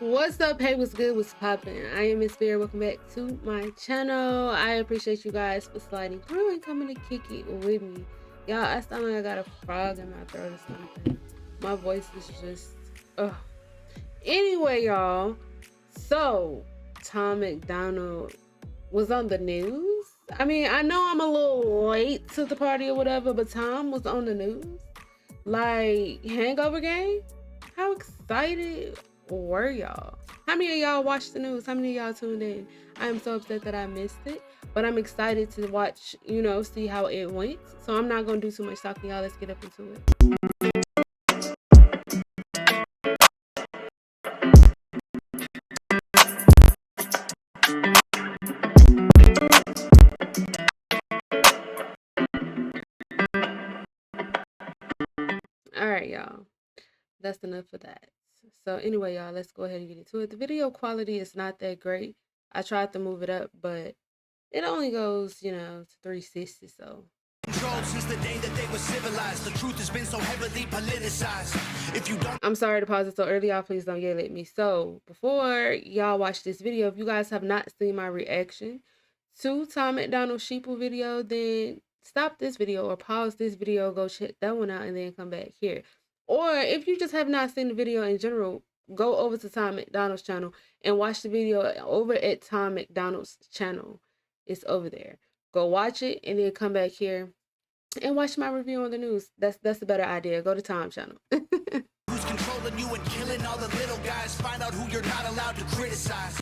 What's up? Hey, what's good? What's poppin'? I am Miss Spirit. Welcome back to my channel. I appreciate you guys for sliding through and coming to kick it with me. Y'all, I sound like I got a frog in my throat or something. My voice is just, ugh. Anyway, y'all, so Tom MacDonald was on the news. I mean, I know I'm a little late to the party or whatever, but Tom was on the news. Like, Hangover Game? How excited were y'all? How many of y'all watched the news? How many of y'all tuned in? I am so upset that I missed it, but I'm excited to watch, see how it went. So I'm not gonna do too much talking, y'all. Let's get up into it. All right, y'all. That's enough of that. So anyway, y'all, let's go ahead and get into it. The video quality is not that great. I tried to move it up, but it only goes, to 360, so. Since the day that they were civilized, the truth has been so heavily politicized. If you don't, I'm sorry to pause it so early, y'all. Please don't yell at me. So before y'all watch this video, if you guys have not seen my reaction to Tom MacDonald's sheeple video, then stop this video or pause this video, go check that one out, and then come back here. Or if you just have not seen the video in general, go over to Tom MacDonald's channel and watch the video over at Tom MacDonald's channel. It's over there. Go watch it and then come back here and watch my review on the news. That's a better idea. Go to Tom channel. Who's controlling you and killing all the little guys? Find out who you're not allowed to criticize.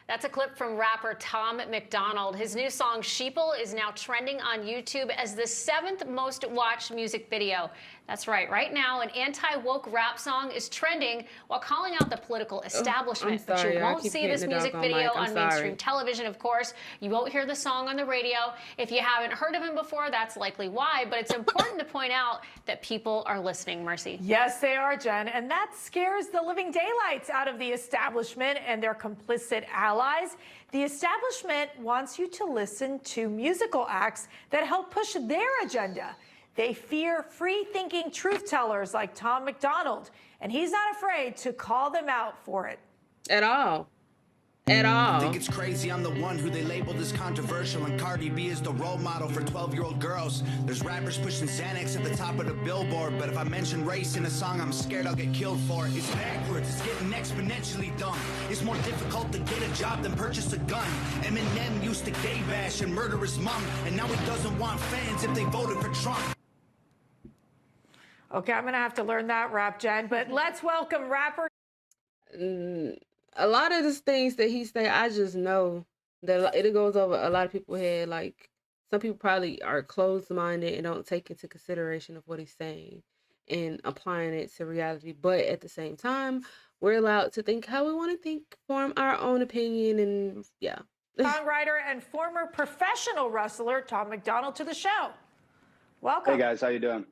That's a clip from rapper Tom MacDonald. His new song, Sheeple, is now trending on YouTube as the 7th most watched music video. That's right. Right now, an anti-woke rap song is trending while calling out the political establishment. Sorry, but you won't see this music video on mainstream television, of course. You won't hear the song on the radio. If you haven't heard of him before, that's likely why. But it's important to point out that people are listening, Mercy. Yes, they are, Jen. And that scares the living daylights out of the establishment and their complicit allies. The establishment wants you to listen to musical acts that help push their agenda. They fear free-thinking truth-tellers like Tom MacDonald, and he's not afraid to call them out for it. At all. At all. I think it's crazy I'm the one who they labeled as controversial, and Cardi B is the role model for 12-year-old girls. There's rappers pushing Xanax at the top of the billboard, but if I mention race in a song, I'm scared I'll get killed for it. It's backwards, it's getting exponentially dumb. It's more difficult to get a job than purchase a gun. Eminem used to gay bash and murder his mom, and now he doesn't want fans if they voted for Trump. Okay, I'm going to have to learn that rap, Jen, but let's welcome rapper. A lot of the things that he say, I just know that it goes over a lot of people's head. Like, some people probably are closed-minded and don't take into consideration of what he's saying and applying it to reality. But at the same time, we're allowed to think how we want to think, form our own opinion, and yeah. Songwriter and former professional wrestler Tom MacDonald to the show. Welcome. Hey guys, how you doing?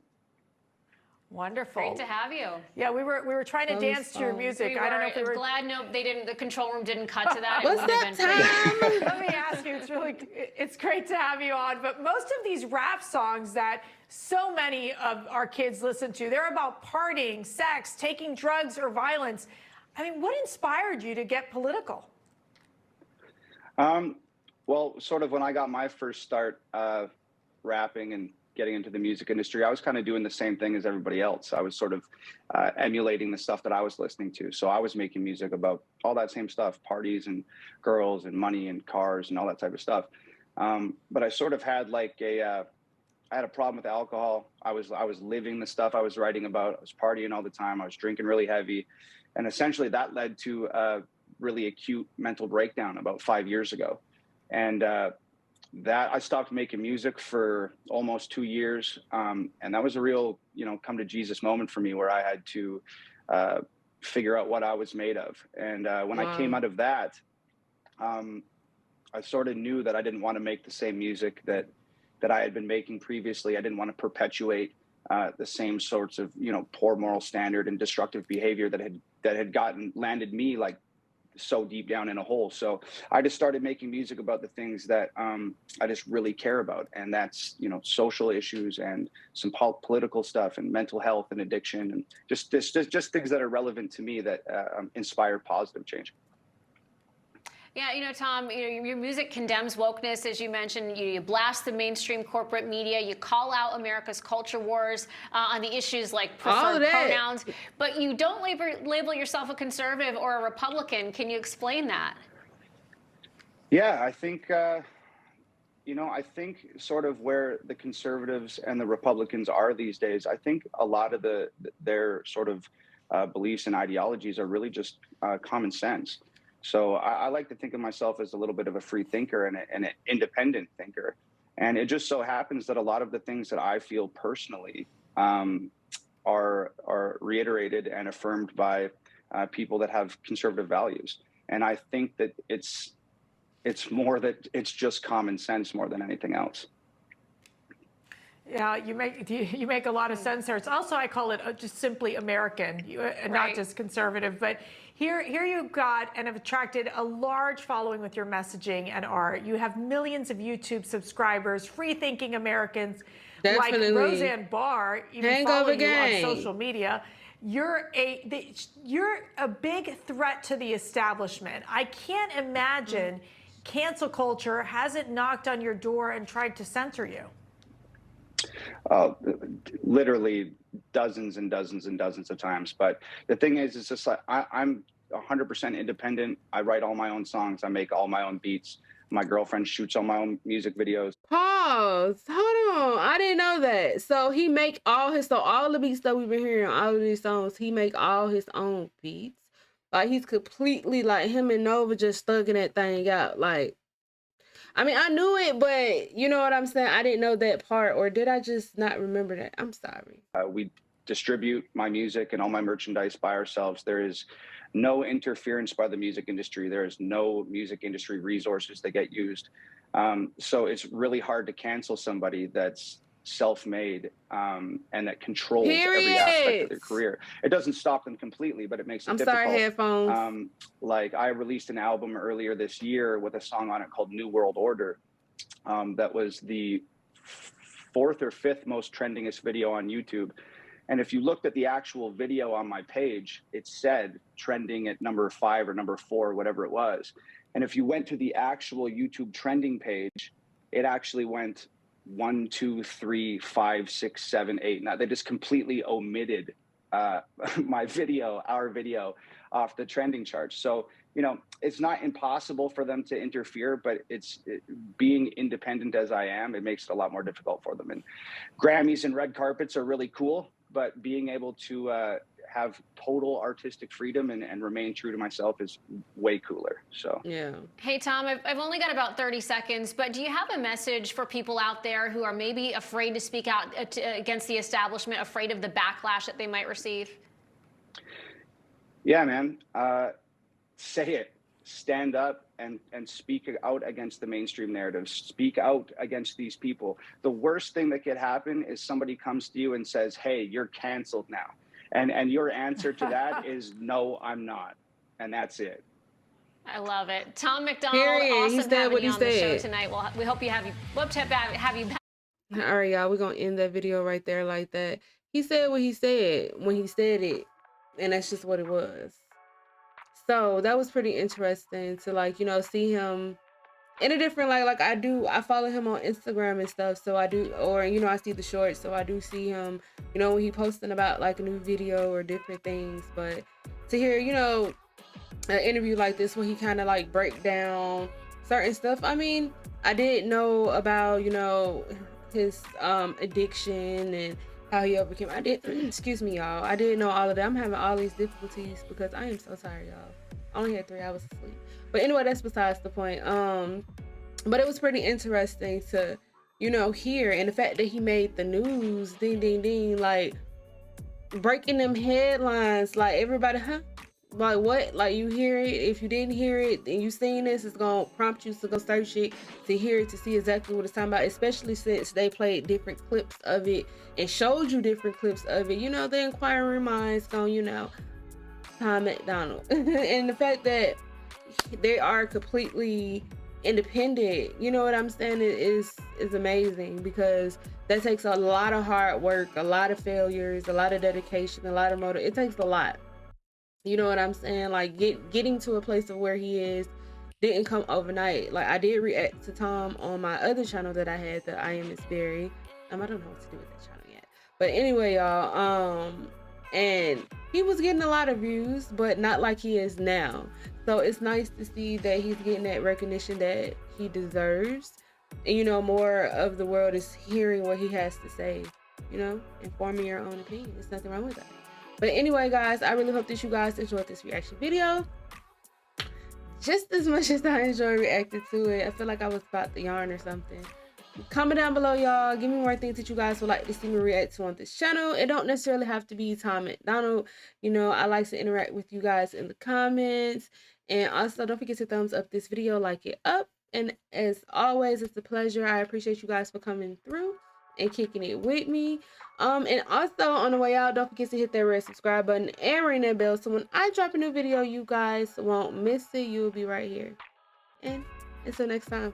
Wonderful. Great to have you. Yeah, we were trying to dance to your music. I don't know if we were glad. No, they didn't. The control room didn't cut to that. What's that time? Let me ask you. It's great to have you on. But most of these rap songs that so many of our kids listen to, they're about partying, sex, taking drugs, or violence. I mean, what inspired you to get political? Well, sort of when I got my first start rapping and getting into the music industry, I was kind of doing the same thing as everybody else. I was sort of emulating the stuff that I was listening to. So I was making music about all that same stuff, parties and girls and money and cars and all that type of stuff. But I sort of had like I had a problem with alcohol. I was living the stuff I was writing about. I was partying all the time. I was drinking really heavy. And essentially that led to a really acute mental breakdown about 5 years ago. And that I stopped making music for almost 2 years. And that was a real, come to Jesus moment for me, where I had to figure out what I was made of. And when I came out of that, I sort of knew that I didn't want to make the same music that I had been making previously. I didn't want to perpetuate the same sorts of, poor moral standard and destructive behavior that had landed me like so deep down in a hole. So I just started making music about the things that I just really care about, and that's, you know, social issues and some political stuff and mental health and addiction and just things that are relevant to me that inspire positive change. Yeah, you know, Tom, you know, your music condemns wokeness, as you mentioned. You blast the mainstream corporate media. You call out America's culture wars on the issues like preferred pronouns, but you don't label yourself a conservative or a Republican. Can you explain that? Yeah, I think, you know, I think sort of where the conservatives and the Republicans are these days, I think a lot of their sort of beliefs and ideologies are really just common sense. So I like to think of myself as a little bit of a free thinker and an independent thinker. And it just so happens that a lot of the things that I feel personally are reiterated and affirmed by people that have conservative values. And I think that it's more that it's just common sense more than anything else. Yeah, you make a lot of sense there. It's also, I call it just simply American, and not just conservative. But here you've got and have attracted a large following with your messaging and art. You have millions of YouTube subscribers, free-thinking Americans like Roseanne Barr, even follow you on social media. You're a big threat to the establishment. I can't imagine cancel culture hasn't knocked on your door and tried to censor you. Literally dozens and dozens and dozens of times. But the thing is, it's just like I'm 100% independent. I write all my own songs. I make all my own beats. My girlfriend shoots all my own music videos. Pause. Hold on. I didn't know that. So he make all the beats that we've been hearing, all of these songs, he make all his own beats. Like he's completely like him and Nova just thugging that thing out. Like, I mean, I knew it, but you know what I'm saying? I didn't know that part, or did I just not remember that? I'm sorry. We distribute my music and all my merchandise by ourselves. There is no interference by the music industry. There is no music industry resources that get used. So it's really hard to cancel somebody that's self-made and that controls every aspect of their career. It doesn't stop them completely, but it makes it difficult. I'm sorry, headphones. Like I released an album earlier this year with a song on it called New World Order. That was the 4th or 5th most trendingest video on YouTube. And if you looked at the actual video on my page, it said trending at number 5 or number 4, whatever it was. And if you went to the actual YouTube trending page, it actually went 1, 2, 3, 5, 6, 7, 8. Now they just completely omitted my video, our video, off the trending charts. So, you know, it's not impossible for them to interfere, but being independent as I am, it makes it a lot more difficult for them. And Grammys and red carpets are really cool, but being able to have total artistic freedom and remain true to myself is way cooler. So yeah. Hey Tom, I've only got about 30 seconds, but do you have a message for people out there who are maybe afraid to speak out against the establishment, afraid of the backlash that they might receive? Yeah, man. Say it. Stand up and speak out against the mainstream narrative. Speak out against these people. The worst thing that could happen is somebody comes to you and says, hey, you're canceled now. And your answer to that is, no, I'm not. And that's it. I love it. Tom MacDonald, awesome having you on the show tonight. Well, we hope to have you back. All right, y'all, we're going to end that video right there like that. He said what he said when he said it, and that's just what it was. So that was pretty interesting to, like, you know, see him in a different light. Like I follow him on Instagram and stuff, so I do, or, you know, I see the shorts, so I do see him, you know, when he posting about like a new video or different things. But to hear, you know, an interview like this where he kind of like break down certain stuff, I mean, I did know about, you know, his addiction and how he overcame. I did excuse me, y'all, I didn't know all of that. I'm having all these difficulties because I am so tired, y'all. I only had 3 hours of sleep. But anyway, that's besides the point. But it was pretty interesting to, you know, hear, and the fact that he made the news, ding, ding, ding, like breaking them headlines, like everybody, huh? Like what? Like you hear it. If you didn't hear it and you seen this, it's gonna prompt you to go search it to hear it, to see exactly what it's talking about, especially since they played different clips of it and showed you different clips of it. You know, the inquiring minds gonna, you know, Tom MacDonald. And the fact that they are completely independent. You know what I'm saying? It is amazing, because that takes a lot of hard work, a lot of failures, a lot of dedication, a lot of motive. It takes a lot. You know what I'm saying? Like getting to a place of where he is didn't come overnight. Like I did react to Tom on my other channel that I had, the I Am Miss Berry. I don't know what to do with that channel yet. But anyway, y'all, and he was getting a lot of views, but not like he is now. So it's nice to see that he's getting that recognition that he deserves. And you know, more of the world is hearing what he has to say, you know, and forming your own opinion. There's nothing wrong with that. But anyway, guys, I really hope that you guys enjoyed this reaction video just as much as I enjoy reacting to it. I feel like I was about to yarn or something. Comment down below, y'all. Give me more things that you guys would like to see me react to on this channel. It don't necessarily have to be Tom MacDonald. You know, I like to interact with you guys in the comments. And also, don't forget to thumbs up this video, like it up. And as always, it's a pleasure. I appreciate you guys for coming through and kicking it with me. And also, on the way out, don't forget to hit that red subscribe button and ring that bell, so when I drop a new video, you guys won't miss it. You'll be right here. And until next time.